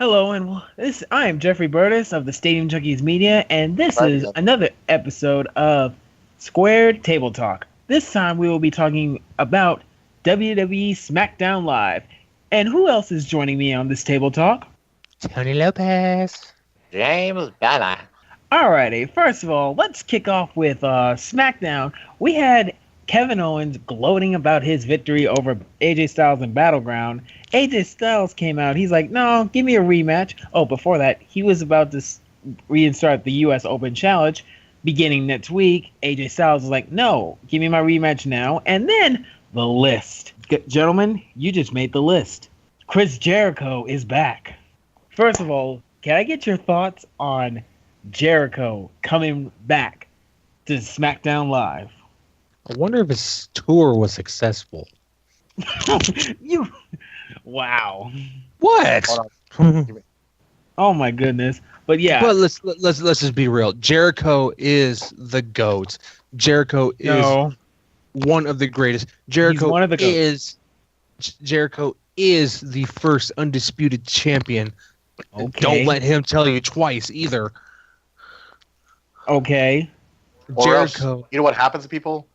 Hello, and I am Jeffrey Burtis of the Stadium Junkies Media, and this is another episode of Squared Table Talk. This time we will be talking about WWE Smackdown Live. And who else is joining me on this table talk? Tony Lopez. James Bella. Alrighty, first of all, let's kick off with Smackdown. We had Kevin Owens gloating about his victory over AJ Styles in Battleground. AJ Styles came out. He's like, no, give me a rematch. Oh, before that, he was about to restart the U.S. Open Challenge beginning next week. AJ Styles was like, no, give me my rematch now. And then the list. Gentlemen, you just made the list. Chris Jericho is back. First of all, can I get your thoughts on Jericho coming back to SmackDown Live? I wonder if his tour was successful. Wow. What? Oh my goodness. But yeah. But let's just be real. Jericho is the GOAT. Jericho is one of the greatest. Jericho is the first undisputed champion. Okay. Don't let him tell you twice either. Okay. Jericho. Else, you know what happens to people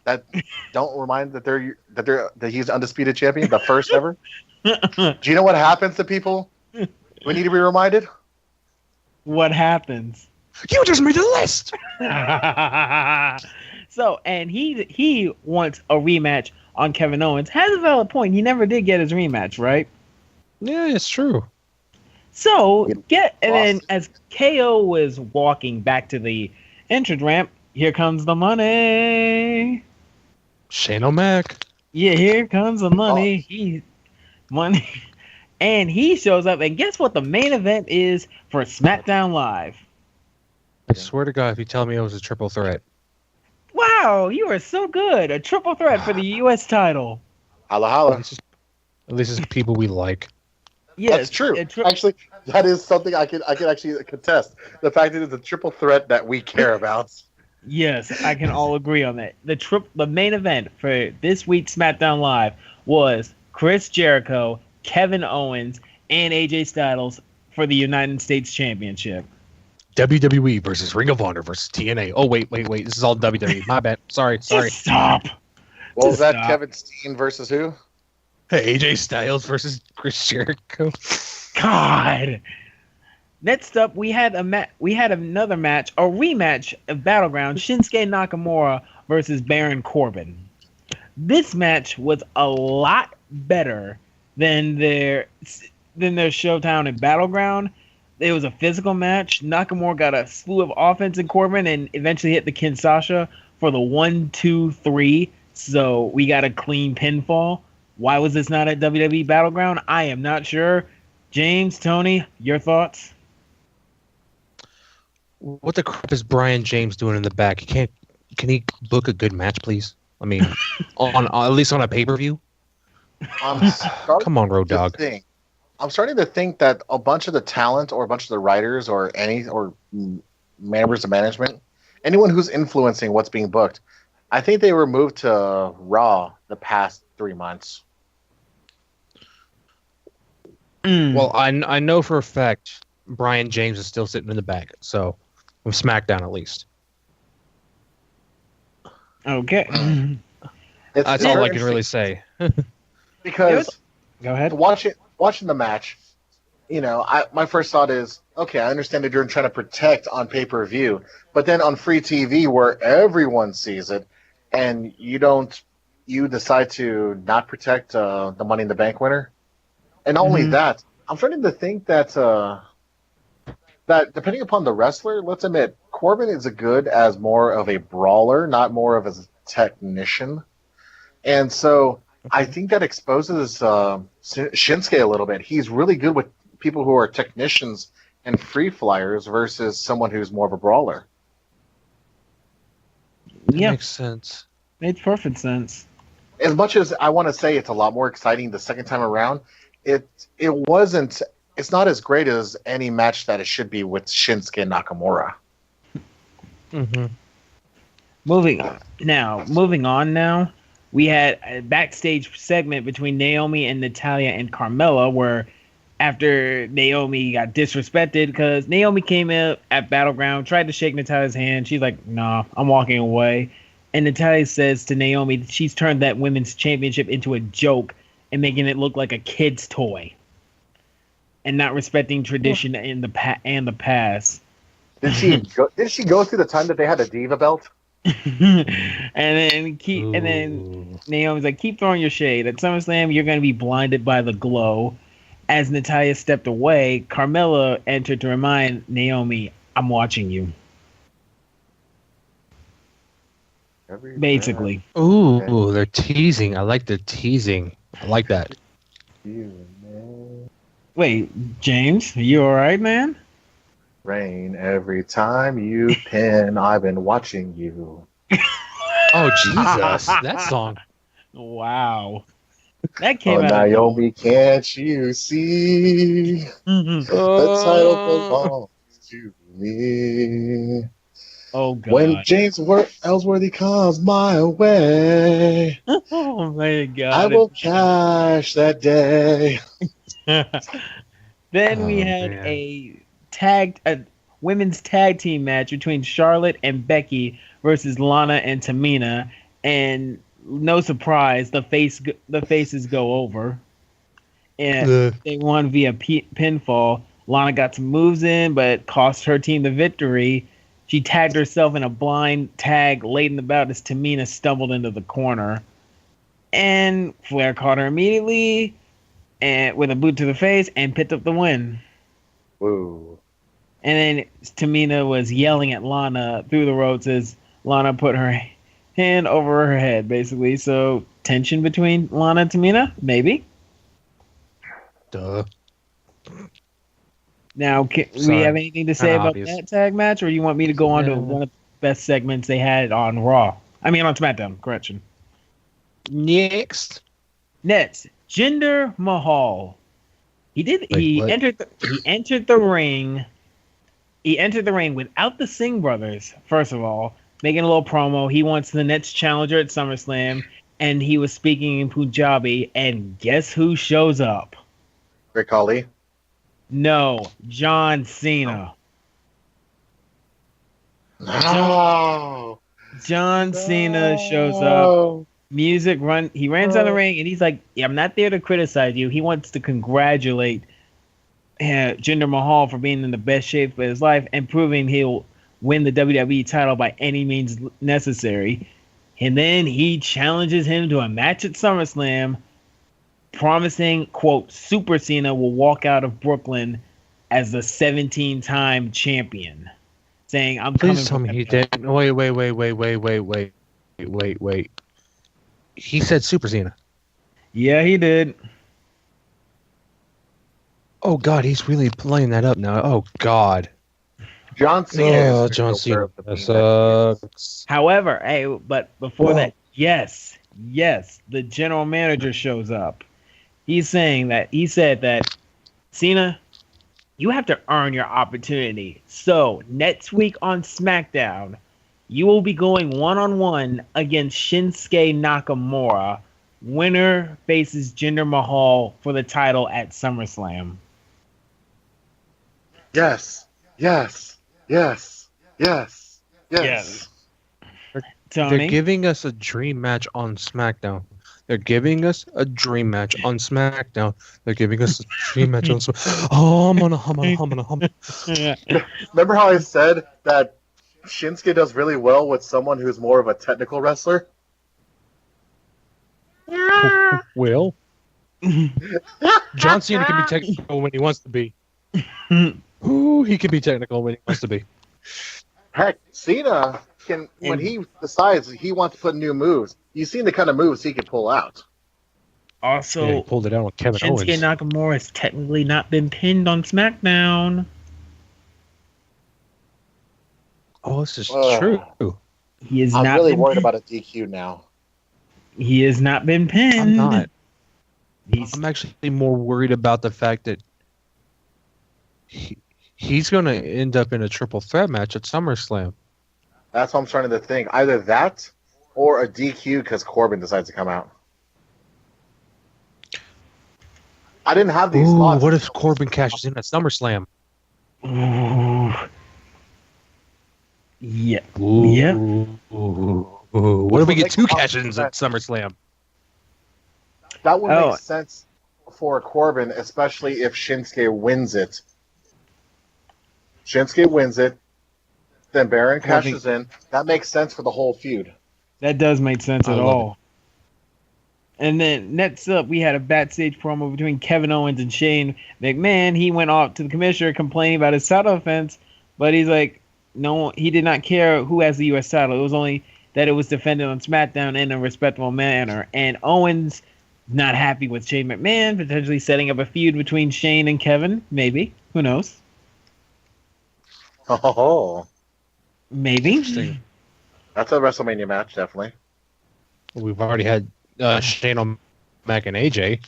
that don't remind that he's undisputed champion, the first ever? Do you know what happens to people? We need to be reminded. What happens? You just made the list. So, and he wants a rematch on Kevin Owens. Has a valid point. He never did get his rematch, right? Yeah, it's true. So, and then as KO was walking back to the entrance ramp, here comes the money. Shane O'Mac. Yeah, here comes the money. Money. And he shows up, and guess what the main event is for SmackDown Live? I swear to God, if you tell me it was a triple threat. Wow, you are so good. A triple threat for the U.S. title. Holla, holla. At least it's people we like. Yes, that's true. Actually, that is something I can actually contest. The fact that it's a triple threat that we care about. Yes, I can all agree on that. The main event for this week's SmackDown Live was Chris Jericho, Kevin Owens, and AJ Styles for the United States Championship. WWE versus Ring of Honor versus TNA. Oh, wait. This is all WWE. My bad. Sorry. Just stop. What was that? Kevin Steen versus who? Hey, AJ Styles versus Chris Jericho. God. Next up, we had another match, a rematch of Battleground, Shinsuke Nakamura versus Baron Corbin. This match was a lot better than their showdown in Battleground. It was a physical match. Nakamura got a slew of offense in Corbin and eventually hit the Kinshasa for the 1, 2, 3. So we got a clean pinfall. Why was this not at WWE Battleground? I am not sure. James, Tony, your thoughts? What the crap is Brian James doing in the back? Can he book a good match, please? I mean, on at least on a pay-per-view? Come on, Road Dogg. I'm starting to think that a bunch of the talent or a bunch of the writers or members of management, anyone who's influencing what's being booked, I think they were moved to Raw the past 3 months. Well, I know for a fact Brian James is still sitting in the back, so from SmackDown at least. Okay. That's all I can really say. Because go ahead. Watching the match, my first thought is, okay, I understand that you're trying to protect on pay-per-view, but then on free TV where everyone sees it, and you decide to not protect the Money in the Bank winner. And not only that, I'm starting to think that depending upon the wrestler, let's admit, Corbin is good as more of a brawler, not more of a technician. And so I think that exposes Shinsuke a little bit. He's really good with people who are technicians and free flyers versus someone who's more of a brawler. Yeah, makes sense. Made perfect sense. As much as I want to say it's a lot more exciting the second time around, it wasn't. It's not as great as any match that it should be with Shinsuke Nakamura. Mm-hmm. Moving on now. We had a backstage segment between Naomi and Natalya and Carmella where after Naomi got disrespected because Naomi came in at Battleground, tried to shake Natalia's hand. She's like, "Nah, I'm walking away." And Natalia says to Naomi that she's turned that women's championship into a joke and making it look like a kid's toy, and not respecting tradition in the past. Did she go through the time that they had a diva belt? and then Naomi's like, "Keep throwing your shade. At SummerSlam, you're going to be blinded by the glow." As Natalya stepped away, Carmella entered to remind Naomi, "I'm watching you." Basically. Ooh, they're teasing. I like the teasing. I like that. Wait, James, are you all right, man? Rain every time you pin. I've been watching you. Oh Jesus, that song. Wow, that came out. Naomi, can't you see? The title belongs to me. Oh God! When James Ellsworthy comes my way, oh my God! I will cash that day. Then we had a women's tag team match between Charlotte and Becky versus Lana and Tamina, and no surprise, the faces go over, and they won via pinfall. Lana got some moves in, but cost her team the victory. She tagged herself in a blind tag late in the bout as Tamina stumbled into the corner, and Flair caught her immediately and with a boot to the face and picked up the win. Woo. And then Tamina was yelling at Lana through the ropes as Lana put her hand over her head, basically. So, tension between Lana and Tamina? Maybe. Duh. Now, we have anything to say about that tag match, or do you want me to go on to one of the best segments they had on Raw? I mean, on SmackDown, correction. Next, Jinder Mahal. He entered the ring. He entered the ring without the Singh brothers, first of all, making a little promo. He wants the next challenger at SummerSlam, and he was speaking in Punjabi, and guess who shows up? Rick Holly? No, John Cena. No. John Cena shows up. He runs on the ring, and he's like, "Yeah, I'm not there to criticize you." He wants to congratulate Jinder Mahal for being in the best shape of his life and proving he'll win the WWE title by any means necessary. And then he challenges him to a match at SummerSlam, promising, quote, Super Cena will walk out of Brooklyn as the 17-time champion. Saying, "I'm coming." Please tell me he didn't. Wait. He said Super Cena. Yeah, he did. Oh God, he's really playing that up now. Oh God. John Cena. Oh, John Cena. Sucks. However, but before that, yes, the general manager shows up. He said that, "Cena, you have to earn your opportunity. So next week on SmackDown, you will be going one-on-one against Shinsuke Nakamura. Winner faces Jinder Mahal for the title at SummerSlam." Yes. Tony? They're giving us a dream match on SmackDown. They're giving us a dream match on SmackDown. They're giving us a dream match on SmackDown. Oh, I'm gonna hum. Remember how I said that Shinsuke does really well with someone who's more of a technical wrestler? Well, John Cena can be technical when he wants to be. Ooh, he can be technical when he wants to be. Heck, Cena can, when he decides he wants to put new moves, you've seen the kind of moves he can pull out. Also, he pulled it out with Kevin Owens. Shinsuke Nakamura has technically not been pinned on SmackDown. Oh, this is true. He is I'm not really been worried pinned. about a DQ now. He has not been pinned. I'm not. I'm actually more worried about the fact that he's going to end up in a triple threat match at SummerSlam. That's what I'm starting to think. Either that or a DQ because Corbin decides to come out. I didn't have these Ooh, thoughts. what if Corbin cashes in at SummerSlam? Ooh. Yeah. Ooh, Yeah. What if we get 2 cash-ins at SummerSlam? That would make sense for Corbin, especially if Shinsuke wins it. Shinsuke wins it, then Baron cashes in. That makes sense for the whole feud. That does make sense at all. And then next up, we had a backstage promo between Kevin Owens and Shane McMahon. He went off to the commissioner complaining about his title offense, but he's like, no, he did not care who has the U.S. title. It was only that it was defended on SmackDown in a respectable manner. And Owens not happy with Shane McMahon, potentially setting up a feud between Shane and Kevin. Maybe. Who knows? Oh. Maybe. Interesting. That's a WrestleMania match, definitely. We've already had Shane O'Mac and AJ.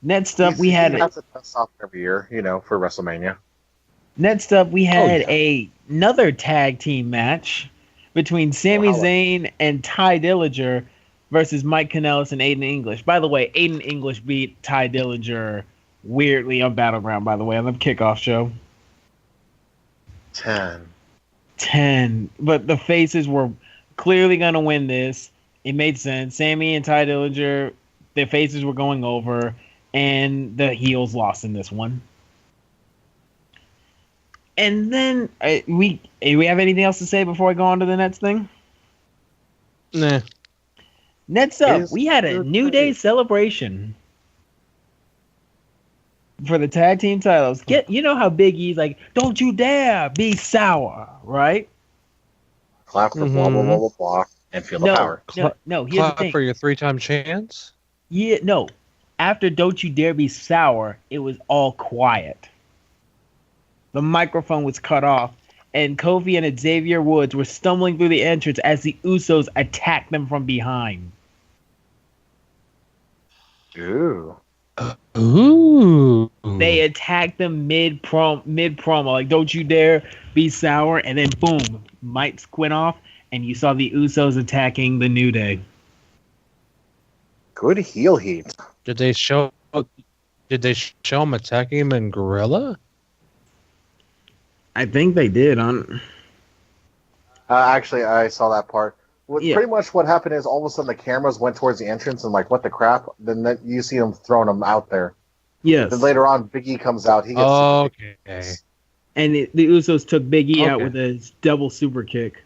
Next up, we had... That's a test off every year, for WrestleMania. Next up, we had another tag team match between Sami Zayn and Ty Dillinger versus Mike Kanellis and Aiden English. By the way, Aiden English beat Ty Dillinger weirdly on Battleground, by the way, on the kickoff show. 10. But the faces were clearly going to win this. It made sense. Sami and Ty Dillinger, their faces were going over, and the heels lost in this one. And then, we have anything else to say before I go on to the next thing? Nah. Next up, we had a New Day celebration for the tag team titles. You know how Big E's like, don't you dare be sour, right? Clap for blah, blah, blah, blah, blah, and feel the power. No, here's the thing. For your 3-time chance? Yeah, no. After Don't You Dare Be Sour, it was all quiet. The microphone was cut off, and Kofi and Xavier Woods were stumbling through the entrance as the Usos attacked them from behind. Ooh. Ooh. They attacked them mid promo, like don't you dare be sour, and then boom, mics went off, and you saw the Usos attacking the New Day. Good heel heat. Did they show him attacking him in Gorilla? I think they did. Actually, I saw that part. Pretty much what happened is all of a sudden the cameras went towards the entrance and like, what the crap? Then you see them throwing them out there. Yes. Then later on, Big E comes out. He gets okay. And the Usos took Big E out with a double super kick.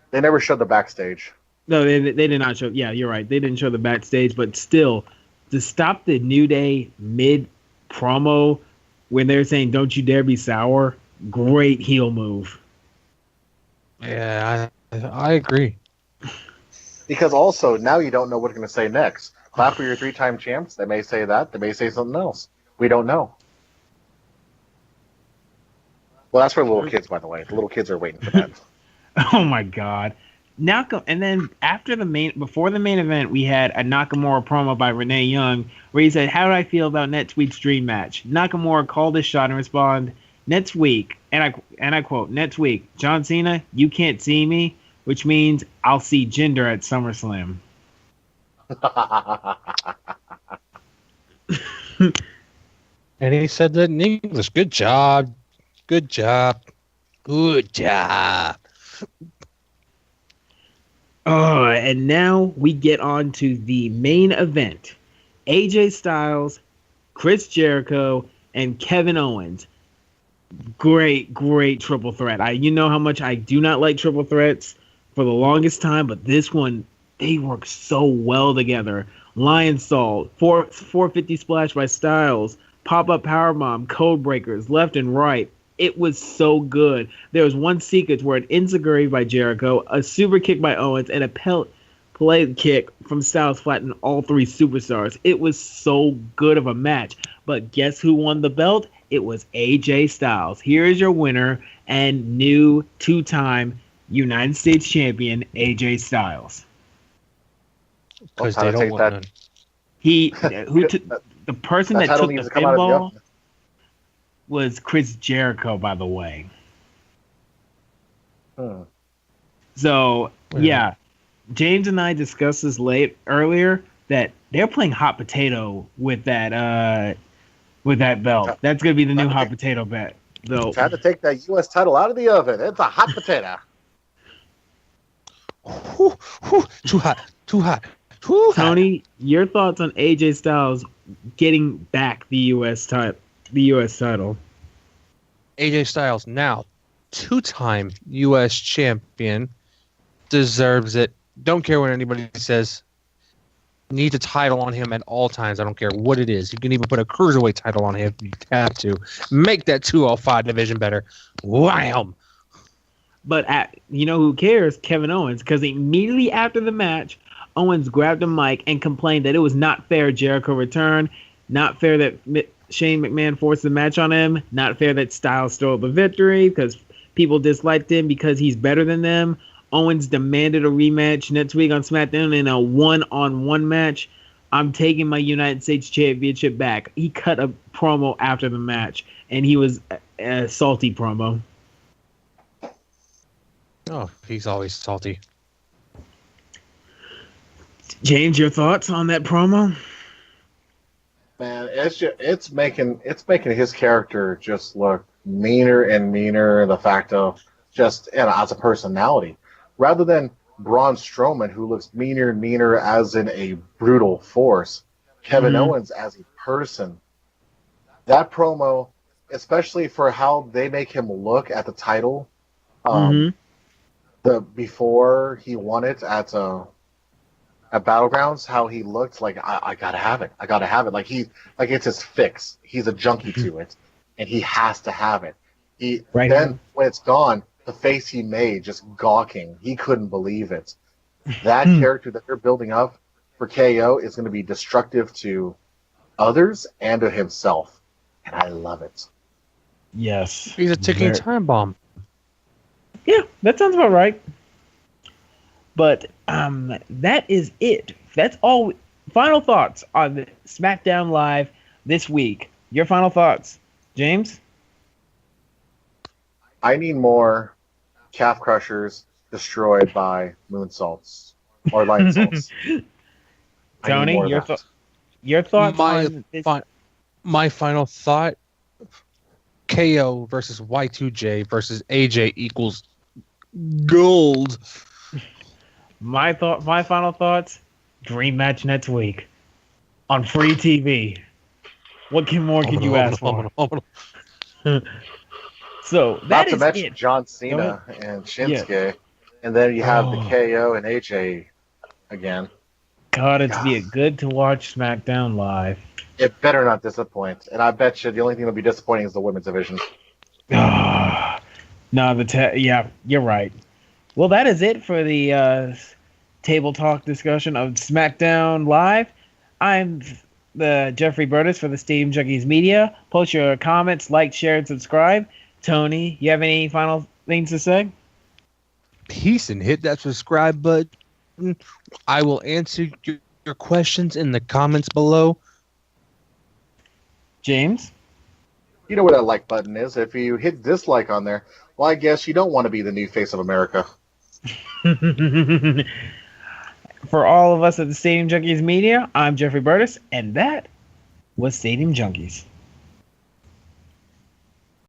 They never showed the backstage. No, they did not show. Yeah, you're right. They didn't show the backstage, but still, to stop the New Day mid promo when they're saying "Don't you dare be sour," great heel move. Yeah, I agree. Because also, now you don't know what they're going to say next. Clap for your 3-time champs. They may say that. They may say something else. We don't know. Well, that's for little kids, by the way. The little kids are waiting for that. Oh, my God. And then before the main event, we had a Nakamura promo by Renee Young where he said, how do I feel about next week's dream match? Nakamura called his shot and responded, next week, and I quote, next week, John Cena, you can't see me, which means I'll see Jinder at SummerSlam. And he said that in English. Good job. Good job. Good job. And now we get on to the main event. AJ Styles, Chris Jericho, and Kevin Owens. Great triple threat. You know how much I do not like triple threats for the longest time, but this one, they work so well together. Lion Salt, 450 splash by Styles, pop-up powerbomb, code breakers, left and right. It was so good. There was one sequence where an enziguri by Jericho, a super kick by Owens, and a play kick from Styles flattened all three superstars. It was so good of a match. But guess who won the belt? It was AJ Styles. Here is your winner and new 2-time United States champion, AJ Styles. Because they don't want none. The person that took the pinball was Chris Jericho, by the way. So, yeah. James and I discussed this earlier. that they're playing hot potato with that belt. That's gonna be the new hot potato bet. Though Time to take that U.S. title out of the oven. It's a hot potato. Too hot. Too hot. Too hot. Tony, your thoughts on AJ Styles getting back the U.S. title? AJ Styles, now 2-time U.S. champion, deserves it. Don't care what anybody says. Needs a title on him at all times. I don't care what it is. You can even put a cruiserweight title on him if you have to. Make that 205 division better. Wham! But you know who cares? Kevin Owens, because immediately after the match, Owens grabbed a mic and complained that it was not fair Jericho returned, not fair that Shane McMahon forced the match on him, not fair that Styles stole the victory because people disliked him because he's better than them. Owens demanded a rematch next week on SmackDown in a one-on-one match. I'm taking my United States Championship back. He cut a promo after the match, and he was a salty promo. Oh, he's always salty. James, your thoughts on that promo? Man, it's making his character just look meaner and meaner. The fact of just as a personality, rather than Braun Strowman, who looks meaner and meaner as in a brutal force. Kevin Owens as a person. That promo, especially for how they make him look at the title, before he won it at Battlegrounds, how he looked like I gotta have it. Like it's his fix. He's a junkie to it, and he has to have it. When it's gone, the face he made, just gawking, he couldn't believe it. That character that they're building up for KO is going to be destructive to others and to himself, and I love it. Yes, he's a ticking time bomb. Yeah, that sounds about right. But that is it. That's all. Final thoughts on the SmackDown Live this week. Your final thoughts, James? I need more calf crushers destroyed by moonsaults or light salts. Tony, your thoughts on this? My final thought: KO versus Y2J versus AJ equals gold. My final thoughts: dream match next week on free TV. What more can you ask for? So that is not to mention it. John Cena and Shinsuke, and then you have the KO and AJ again. God, it's be good to watch SmackDown Live. It better not disappoint, and I bet you the only thing that'll be disappointing is the women's division. No, you're right. Well, that is it for the table talk discussion of SmackDown Live. I'm the Jeffrey Burtis for the Stadium Junkies Media. Post your comments, like, share, and subscribe. Tony, you have any final things to say? Peace and hit that subscribe button. I will answer your questions in the comments below. James? You know what that like button is. If you hit dislike on there, well, I guess you don't want to be the new face of America. For all of us at the Stadium Junkies Media, I'm Jeffrey Burtis, and that was Stadium Junkies.